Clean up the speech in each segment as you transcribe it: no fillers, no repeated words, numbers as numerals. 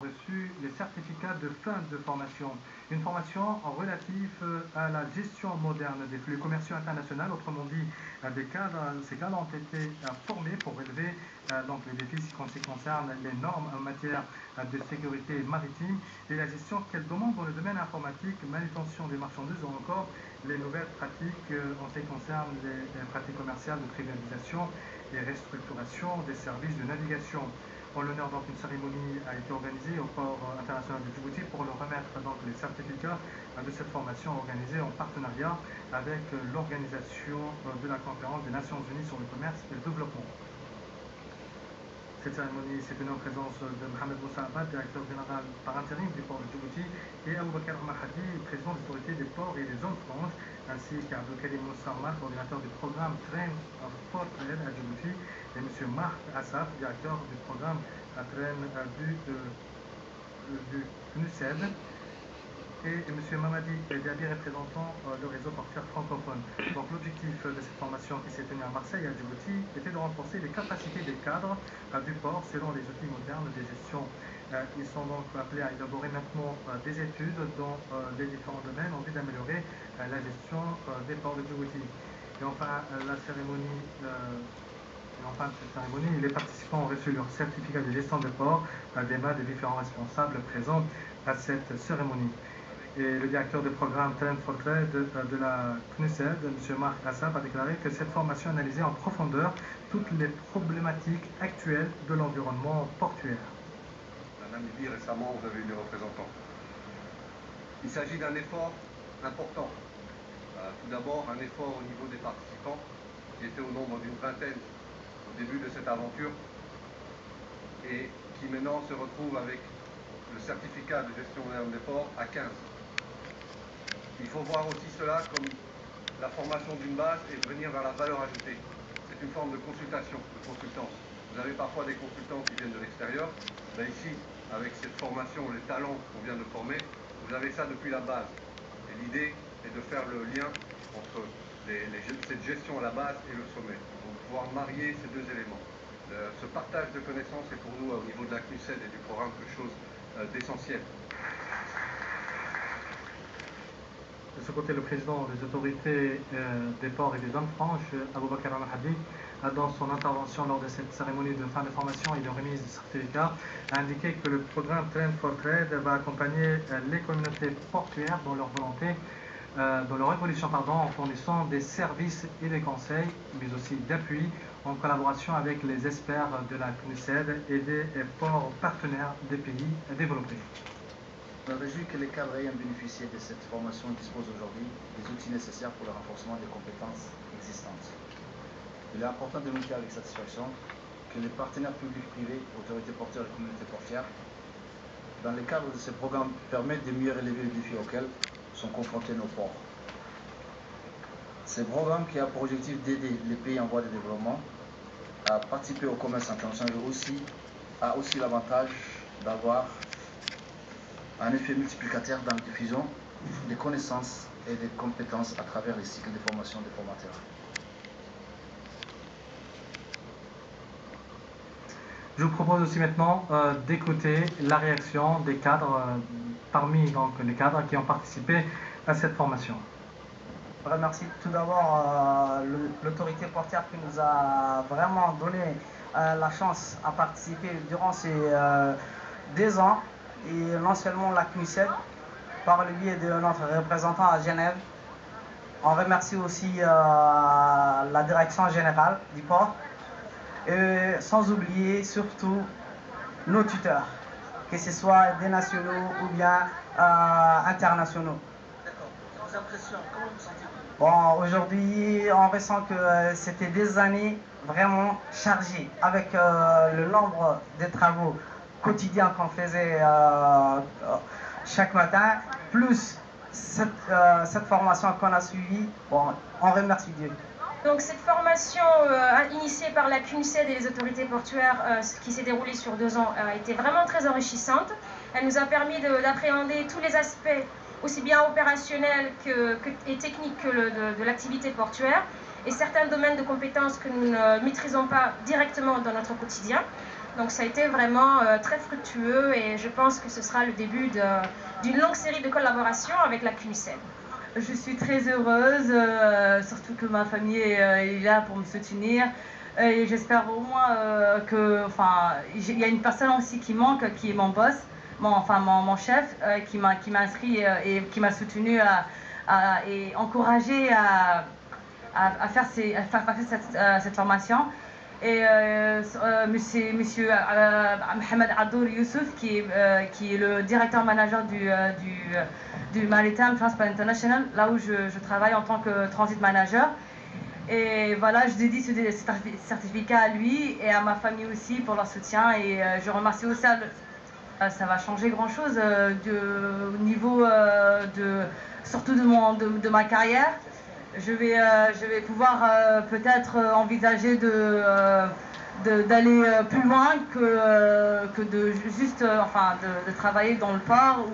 Reçu les certificats de fin de formation. Une formation relative à la gestion moderne des flux commerciaux internationaux, autrement dit, des cadres. Ces cadres ont été formés pour relever donc les défis en ce qui concerne les normes en matière de sécurité maritime et la gestion qu'elles demandent dans le domaine informatique, manutention des marchandises ou encore les nouvelles pratiques en ce qui concerne les pratiques commerciales de trivialisation et restructuration des services de navigation. En l'honneur, donc, une cérémonie a été organisée au port international de Djibouti pour leur remettre donc les certificats de cette formation organisée en partenariat avec l'organisation de la conférence des Nations Unies sur le commerce et le développement. Cette cérémonie s'est tenue en présence de Mohamed Moussa Abad, directeur général par intérim du port de Djibouti, et Aboubakar Mahadi, président des autorités des ports et des zones franches, ainsi qu'Abdelkarim Moussa Omar, coordinateur du programme Train for Trade à Djibouti, et M. Marc Assaf, directeur du programme Train du CNUSED, et M. Mamadi Diaby, représentant le réseau portuaire francophone. Donc l'objectif de cette formation qui s'est tenue à Marseille et à Djibouti était de renforcer les capacités des cadres du port selon les outils modernes de gestion. Ils sont donc appelés à élaborer maintenant des études dans les différents domaines en vue d'améliorer la gestion des ports de Djibouti. Et enfin, la cérémonie en fin de cette cérémonie, les participants ont reçu leur certificat de gestion de port des mains des différents responsables présents à cette cérémonie. Et le directeur du programme Train for Trade de la CNUSED, M. Marc Assaf, a déclaré que cette formation analysait en profondeur toutes les problématiques actuelles de l'environnement portuaire. En Namibie, récemment, vous avez eu des représentants. Il s'agit d'un effort important. Tout d'abord, un effort au niveau des participants, qui étaient au nombre d'une vingtaine au début de cette aventure, et qui maintenant se retrouvent avec le certificat de gestion moderne des ports à 15. Il faut voir aussi cela comme la formation d'une base et venir vers la valeur ajoutée. C'est une forme de consultation, de consultance. Vous avez parfois des consultants qui viennent de l'extérieur. Là, ici, avec cette formation, les talents qu'on vient de former, vous avez ça depuis la base. Et l'idée est de faire le lien entre cette gestion à la base et le sommet. Donc pouvoir marier ces deux éléments. Ce partage de connaissances est pour nous, au niveau de la CNUSED et du programme, quelque chose d'essentiel. De ce côté, le président des autorités des ports et des zones franches, Aboubakar Mahadi, dans son intervention lors de cette cérémonie de fin de formation et de remise de certificats, a indiqué que le programme Train for Trade va accompagner les communautés portuaires dans leur volonté, dans leur évolution, en fournissant des services et des conseils, mais aussi d'appui en collaboration avec les experts de la CNUSED et des ports partenaires des pays développés. Je me réjouis que les cadres ayant bénéficié de cette formation disposent aujourd'hui des outils nécessaires pour le renforcement des compétences existantes. Il est important de noter avec satisfaction que les partenaires publics-privés, autorités portuaires et communautés portuaires, dans le cadre de ce programme, permettent de mieux relever les défis auxquels sont confrontés nos ports. Ce programme qui a pour objectif d'aider les pays en voie de développement à participer au commerce international a aussi l'avantage d'avoir un effet multiplicateur dans la diffusion des connaissances et des compétences à travers les cycles de formation des formateurs. Je vous propose aussi maintenant d'écouter la réaction des cadres, parmi donc, les cadres qui ont participé à cette formation. Je remercie tout d'abord l'autorité portière qui nous a vraiment donné la chance à participer durant ces 2 ans. Et non seulement la CNUSED, par le biais de notre représentant à Genève. On remercie aussi la direction générale du port. Et sans oublier surtout nos tuteurs, que ce soit des nationaux ou bien internationaux. D'accord. Vos impressions, comment vous sentez-vous? Bon, aujourd'hui, on ressent que c'était des années vraiment chargées avec le nombre de travaux quotidien qu'on faisait chaque matin, plus cette formation qu'on a suivie. Bon, on remercie Dieu. Donc cette formation initiée par la CNUSED et les autorités portuaires qui s'est déroulée sur 2 ans a été vraiment très enrichissante. Elle nous a permis d'appréhender tous les aspects aussi bien opérationnels et techniques que de l'activité portuaire et certains domaines de compétences que nous ne maîtrisons pas directement dans notre quotidien. Donc ça a été vraiment très fructueux et je pense que ce sera le début d'une longue série de collaborations avec la CNUSED. Je suis très heureuse, surtout que ma famille est là pour me soutenir. Et j'espère au moins il y a une personne aussi qui manque, qui est mon boss, mon chef, qui m'a inscrit et qui m'a soutenu et encouragé à faire cette formation. Et monsieur Mohamed Abdoul Youssouf, qui est le directeur manager du Maritime Transport International, là où je travaille en tant que transit manager. Et voilà, je dédie ce certificat à lui et à ma famille aussi pour leur soutien. Et je remercie aussi, ça va changer grand chose au niveau surtout de ma carrière. Je vais pouvoir peut-être envisager d'aller plus loin que de juste de travailler dans le port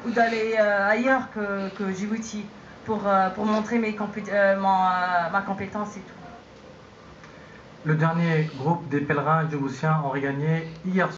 ou d'aller ailleurs que Djibouti pour montrer ma compétence et tout. Le dernier groupe des pèlerins djiboutiens ont regagné hier soir.